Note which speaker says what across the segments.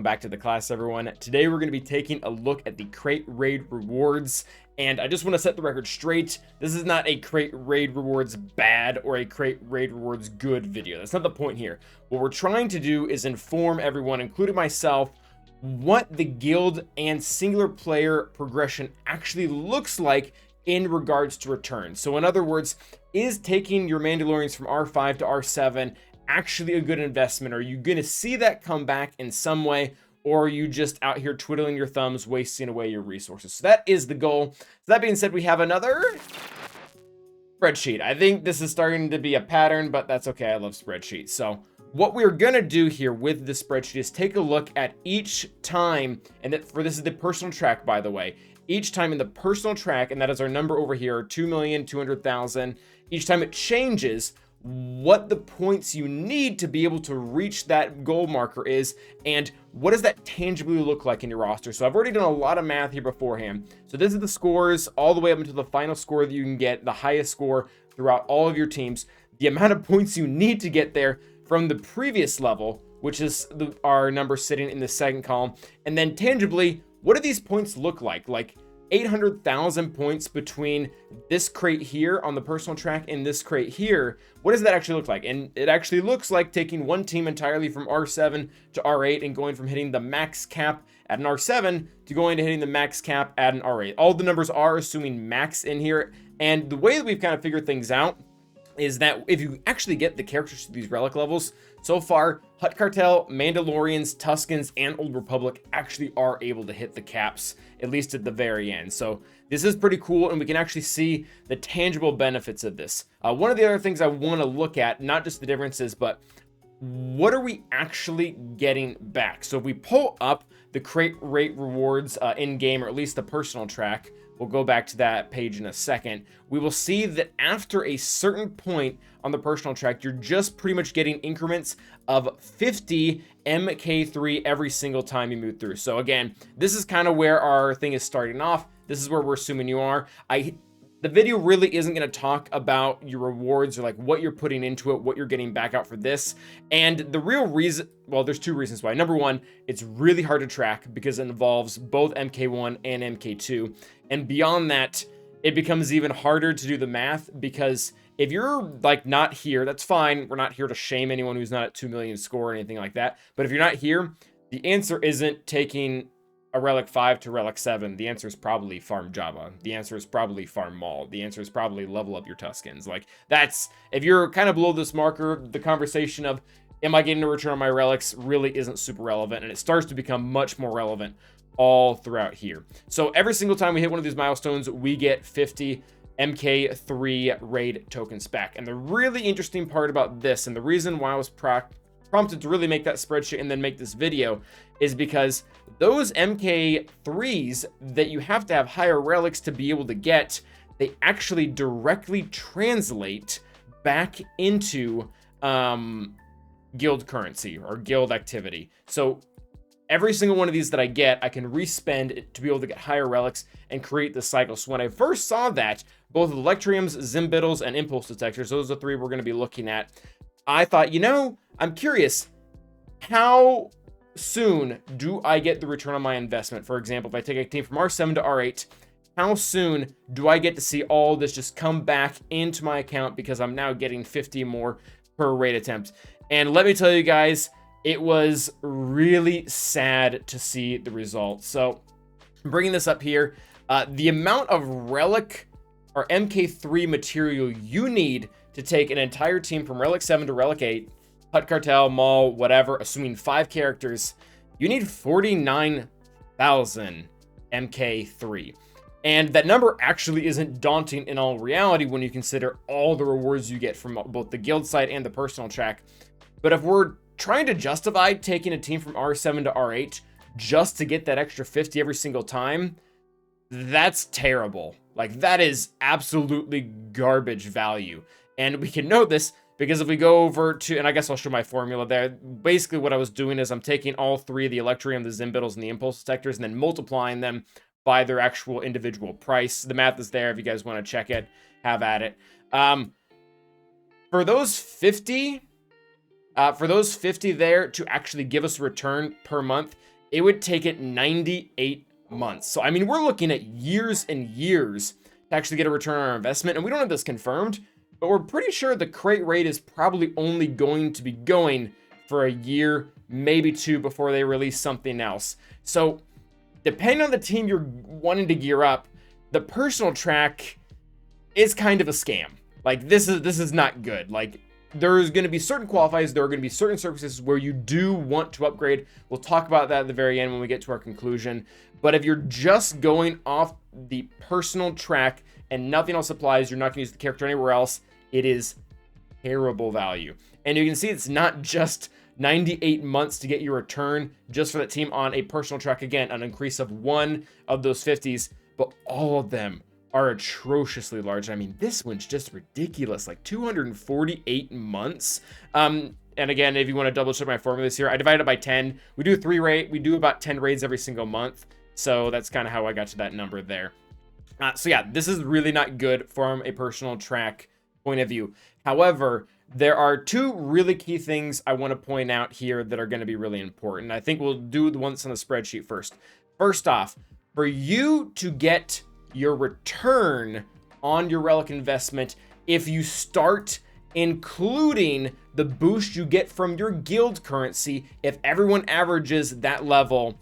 Speaker 1: back to the class, everyone. Today we're going to be taking a look at the Krayt raid rewards, and I just want to set the record straight. This is not a Krayt raid rewards bad or a Krayt raid rewards good video. That's not the point here. What we're trying to do is inform everyone, including myself, what the guild and singular player progression actually looks like in regards to returns. So in other words, is taking your Mandalorians from R5 to R7 actually a good investment? Are you going to see that come back in some way, or are you just out here twiddling your thumbs, wasting away your resources? So that is the goal. So that being said, we have another spreadsheet. I think this is starting to be a pattern, but that's okay. I love spreadsheets. So what we're going to do here with the spreadsheet is take a look at each time, and that for this is the personal track, by the way, each time in the personal track, and that is our number over here, 2,200,000. Each time it changes, what the points you need to be able to reach that goal marker is, and what does that tangibly look like in your roster. So I've already done a lot of math here beforehand. So this is the scores all the way up until the final score that you can get, the highest score throughout all of your teams, the amount of points you need to get there from the previous level, which is our number sitting in the second column, and then tangibly, what do these points look like? Like 800,000 points between this crate here on the personal track and this crate here. What does that actually look like? And it actually looks like taking one team entirely from R7 to R8 and going from hitting the max cap at an R7 to going to hitting the max cap at an R8. All the numbers are assuming max in here. And the way that we've kind of figured things out is that if you actually get the characters to these relic levels, so far, Hut Cartel, Mandalorians, Tuskens, and Old Republic actually are able to hit the caps, at least at the very end. So this is pretty cool, and we can actually see the tangible benefits of this. One of the other things I want to look at, not just the differences, but what are we actually getting back? So if we pull up the Krayt rate rewards in-game, or at least the personal track, we'll go back to that page in a second. We will see that after a certain point on the personal track, you're just pretty much getting increments of 50 MK3 every single time you move through. So again, this is kind of where our thing is starting off. This is where we're assuming you are. The video really isn't going to talk about your rewards or like what you're putting into it, what you're getting back out for this. And the real reason, well, there's two reasons why. Number one, it's really hard to track because it involves both MK1 and MK2. And beyond that, it becomes even harder to do the math because if you're like not here, that's fine. We're not here to shame anyone who's not at 2 million score or anything like that. But if you're not here, the answer isn't taking a relic 5 to relic 7. The answer is probably farm Java. The answer is probably farm Maul. The answer is probably level up your Tuskens. Like that's, if you're kind of below this marker, the conversation of am I getting a return on my relics really isn't super relevant, and it starts to become much more relevant all throughout here. So every single time we hit one of these milestones, we get 50 MK3 raid tokens back. And the really interesting part about this, and the reason why I was prompted to really make that spreadsheet and then make this video, is because those MK3s that you have to have higher relics to be able to get, they actually directly translate back into guild currency or guild activity. So every single one of these that I get, I can respend to be able to get higher relics and create the cycle. So when I first saw that, both Electriums, Zimbittles, and Impulse Detectors, those are the three we're going to be looking at, I thought, you know, I'm curious, how soon do I get the return on my investment? For example, if I take a team from R7 to R8, how soon do I get to see all this just come back into my account because I'm now getting 50 more per raid attempt? And let me tell you guys, it was really sad to see the results. So I'm bringing this up here. The amount of relic or MK3 material you need to take an entire team from relic 7 to relic 8, Hut Cartel, Maul, whatever, assuming 5 characters, you need 49,000 MK3. And that number actually isn't daunting in all reality when you consider all the rewards you get from both the guild side and the personal track. But if we're trying to justify taking a team from R7 to R8 just to get that extra 50 every single time, that's terrible. Like, that is absolutely garbage value. And we can know this because if we go over to, and I guess I'll show my formula there. Basically what I was doing is I'm taking all three, the Electrium, the Zimbittles, and the Impulse Detectors, and then multiplying them by their actual individual price. The math is there if you guys want to check it, have at it. For those 50 there to actually give us a return per month, it would take it 98 months. So, I mean, we're looking at years and years to actually get a return on our investment. And we don't have this confirmed, but we're pretty sure the crate rate is probably only going to be going for a year, maybe two, before they release something else. So, depending on the team you're wanting to gear up, the personal track is kind of a scam. Like, this is not good. Like, there's going to be certain qualifiers, there are going to be certain circumstances where you do want to upgrade. We'll talk about that at the very end when we get to our conclusion. But if you're just going off the personal track and nothing else applies, you're not going to use the character anywhere else, it is terrible value. And you can see it's not just 98 months to get your return just for that team on a personal track. Again, an increase of one of those 50s, but all of them are atrociously large. I mean, this one's just ridiculous, like 248 months. And again, if you want to double check my formulas here, I divide it by 10. We do about 10 raids every single month. So that's kind of how I got to that number there. So yeah, this is really not good from a personal track point of view. However, there are two really key things I want to point out here that are going to be really important. I think we'll do the ones on the spreadsheet first. First off, for you to get your return on your relic investment, if you start including the boost you get from your guild currency, if everyone averages that level,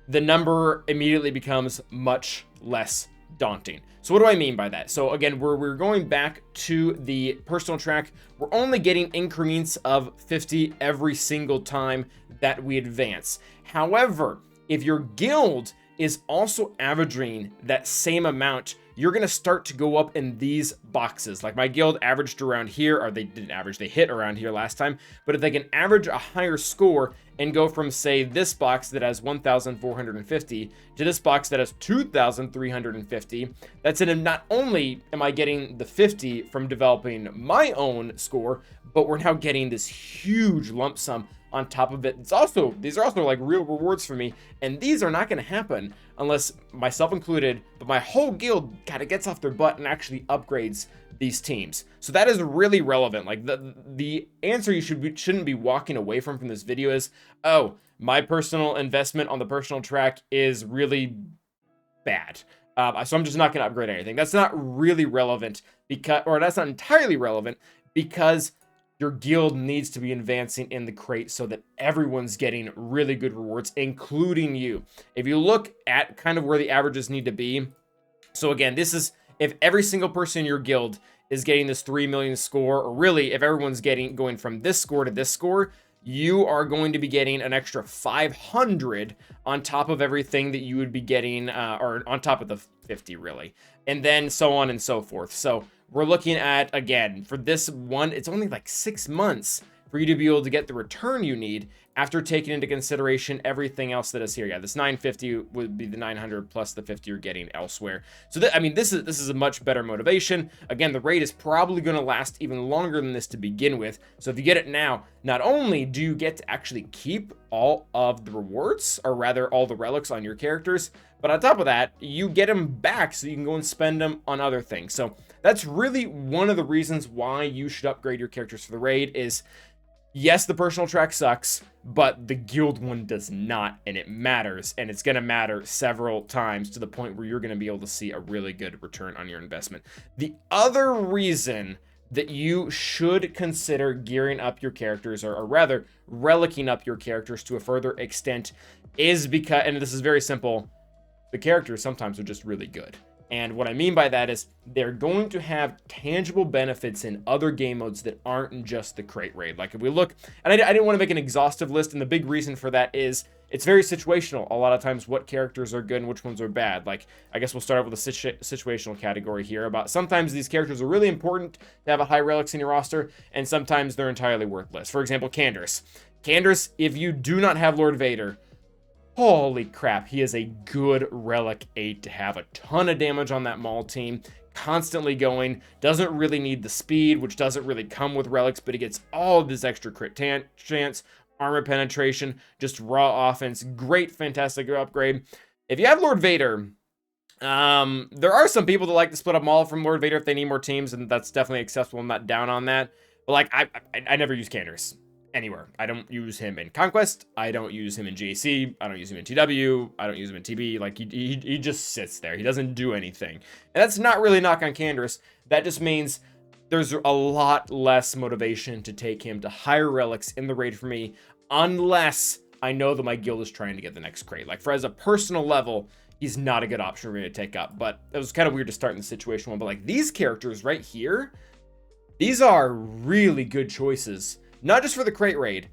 Speaker 1: the number immediately becomes much less daunting. So what do I mean by that? So again, we're going back to the personal track. We're only getting increments of 50 every single time that we advance. However, if your guild is also averaging that same amount, you're going to start to go up in these boxes. Like my guild averaged around here, or they didn't average, they hit around here last time. But if they can average a higher score and go from, say, this box that has 1,450 to this box that has 2,350, that's in. Not only am I getting the 50 from developing my own score, but we're now getting this huge lump sum on top of it. These are also like real rewards for me, and these are not going to happen unless, myself included, but my whole guild kind of gets off their butt and actually upgrades these teams. So that is really relevant. Like the answer you shouldn't be walking away from this video is, oh, my personal investment on the personal track is really bad, so I'm just not going to upgrade anything. That's not really relevant, that's not entirely relevant, because your guild needs to be advancing in the crate so that everyone's getting really good rewards, including you. If you look at kind of where the averages need to be, so again, this is if every single person in your guild is getting this 3 million score, or really if everyone's going from this score to this score, you are going to be getting an extra 500 on top of everything that you would be getting, or on top of the 50 really, and then so on and so forth. So we're looking at, again, for this one, it's only like 6 months for you to be able to get the return you need after taking into consideration everything else that is here. Yeah, this 950 would be the 900 plus the 50 you're getting elsewhere. So I mean, this is a much better motivation. Again, the raid is probably going to last even longer than this to begin with. So if you get it now, not only do you get to actually keep all of the rewards, or rather all the relics on your characters, but on top of that, you get them back so you can go and spend them on other things. So that's really one of the reasons why you should upgrade your characters for the raid is, yes, the personal track sucks, but the guild one does not, and it matters, and it's going to matter several times to the point where you're going to be able to see a really good return on your investment. The other reason that you should consider gearing up your characters, or rather, relicking up your characters to a further extent, is because, and this is very simple, the characters sometimes are just really good. And what I mean by that is they're going to have tangible benefits in other game modes that aren't just the crate raid. Like if we look, and I didn't want to make an exhaustive list, and the big reason for that is it's very situational. A lot of times what characters are good and which ones are bad. Like, I guess we'll start off with a situational category here about sometimes these characters are really important to have a high relics in your roster, and sometimes they're entirely worthless. For example, Candace. Candace, if you do not have Lord Vader, holy crap, he is a good relic 8 to have. A ton of damage on that Maul team, constantly going, doesn't really need the speed, which doesn't really come with relics, but he gets all of this extra crit chance, armor penetration, just raw offense, great, fantastic upgrade. If you have Lord Vader, there are some people that like to split up Maul from Lord Vader if they need more teams, and that's definitely accessible. I'm not down on that, but like, I never use Candace. anywhere. I don't use him in Conquest. I don't use him in GAC. I don't use him in TW. I don't use him in TB. Like, he just sits there. He doesn't do anything. And that's not really a knock on Canderous. That just means there's a lot less motivation to take him to higher relics in the raid for me, unless I know that my guild is trying to get the next Krayt. Like, for as a personal level, he's not a good option for me to take up. But it was kind of weird to start in the situation one. But like, these characters right here, these are really good choices. Not just for the Krayt raid,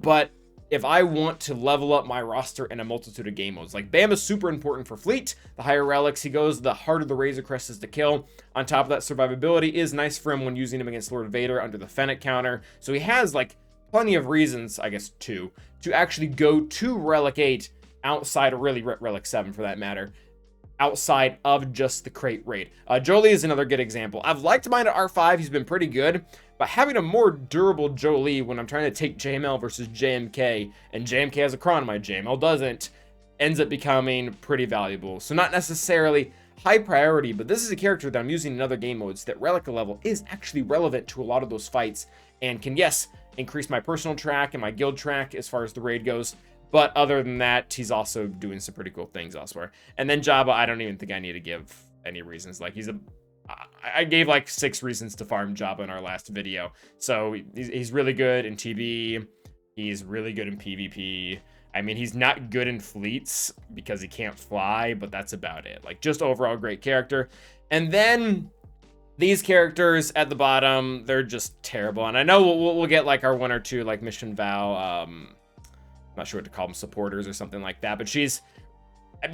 Speaker 1: but if I want to level up my roster in a multitude of game modes. Like, Bam is super important for fleet. The higher relics he goes, the harder the Razor Crest is to kill. On top of that, survivability is nice for him when using him against Lord Vader under the Fennec counter. So he has like plenty of reasons, I guess two, to actually go to Relic 8 outside of really Relic 7 for that matter, outside of just the Krayt raid. Jolie is another good example. I've liked mine at R5. He's been pretty good, but having a more durable Jolie when I'm trying to take JML versus JMK, and JMK has a Chronomite, JML doesn't, ends up becoming pretty valuable. So not necessarily high priority, but this is a character that I'm using in other game modes that Relic level is actually relevant to a lot of those fights and can, yes, increase my personal track and my guild track as far as the raid goes. But other than that, he's also doing some pretty cool things elsewhere. And then Jabba, I don't even think I need to give any reasons. Like, I gave like 6 reasons to farm Jabba in our last video. So he's really good in TB. He's really good in PvP. I mean, he's not good in fleets because he can't fly, but that's about it. Like, just overall great character. And then these characters at the bottom, they're just terrible. And I know we'll get like our 1 or 2 like Mission Val, not sure what to call them, supporters or something like that, but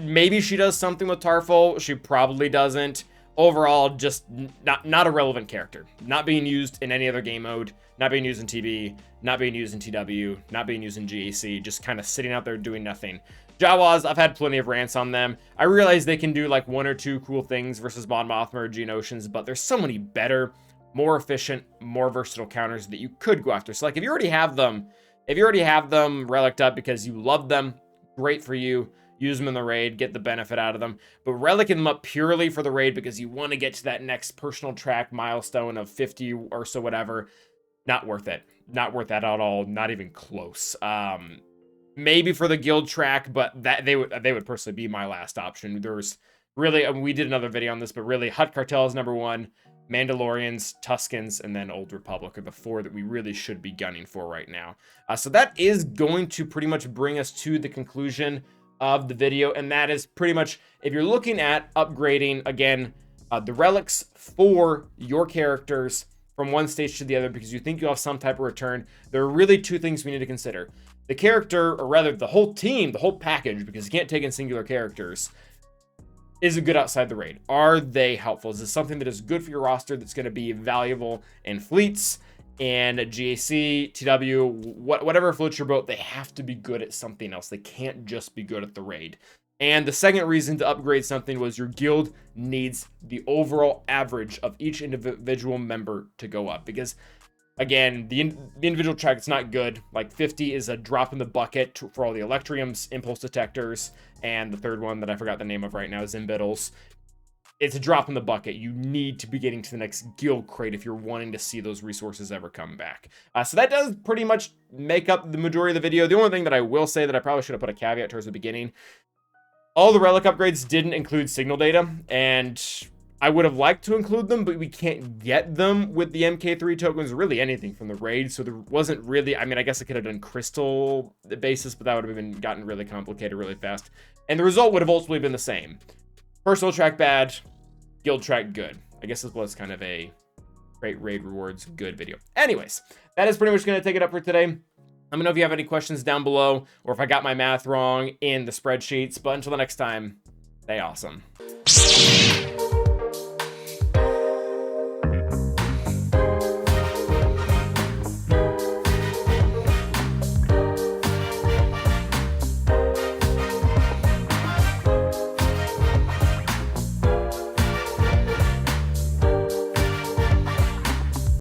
Speaker 1: maybe she does something with Tarful. She probably doesn't. Overall, just not a relevant character. Not being used in any other game mode, not being used in TB, not being used in TW, not being used in GAC, just kind of sitting out there doing nothing. Jawas, I've had plenty of rants on them. I realize they can do like 1 or 2 cool things versus Mon Mothma or Geonosians, but there's so many better, more efficient, more versatile counters that you could go after. So like, if you already have them reliced up because you love them, great for you. Use them in the raid, get the benefit out of them. But relicking them up purely for the raid because you want to get to that next personal track milestone of 50 or so whatever, not worth it. Not worth that at all. Not even close. Maybe for the guild track, but that they would personally be my last option. There's really, we did another video on this, but really Hutt Cartel is number 1. Mandalorians, Tuskens, and then Old Republic are the 4 that we really should be gunning for right now. So that is going to pretty much bring us to the conclusion of the video, and that is pretty much, if you're looking at upgrading, again, the relics for your characters from one stage to the other because you think you'll have some type of return, there are really 2 things we need to consider. The character, or rather the whole team, the whole package, because you can't take in singular characters, is it good outside the raid? Are they helpful? Is this something that is good for your roster that's going to be valuable in fleets and GAC, TW, whatever floats your boat? They have to be good at something else. They can't just be good at the raid. And the second reason to upgrade something was your guild needs the overall average of each individual member to go up. Because, again, the individual track is not good. Like, 50 is a drop in the bucket for all the Electriums, Impulse Detectors, and the third one that I forgot the name of right now is Zimbittles. It's a drop in the bucket. You need to be getting to the next guild Krayt if you're wanting to see those resources ever come back. So that does pretty much make up the majority of the video. The only thing that I will say that I probably should have put a caveat towards the beginning, all the relic upgrades didn't include signal data, and I would have liked to include them, but we can't get them with the MK3 tokens, really anything from the raid, so there wasn't really, I mean, I guess I could have done crystal basis, but that would have gotten really complicated really fast, and the result would have ultimately been the same. Personal track bad, guild track good. I guess this was kind of a Krayt raid rewards good video. Anyways, that is pretty much going to take it up for today. Let me know if you have any questions down below, or if I got my math wrong in the spreadsheets, but until the next time, stay awesome.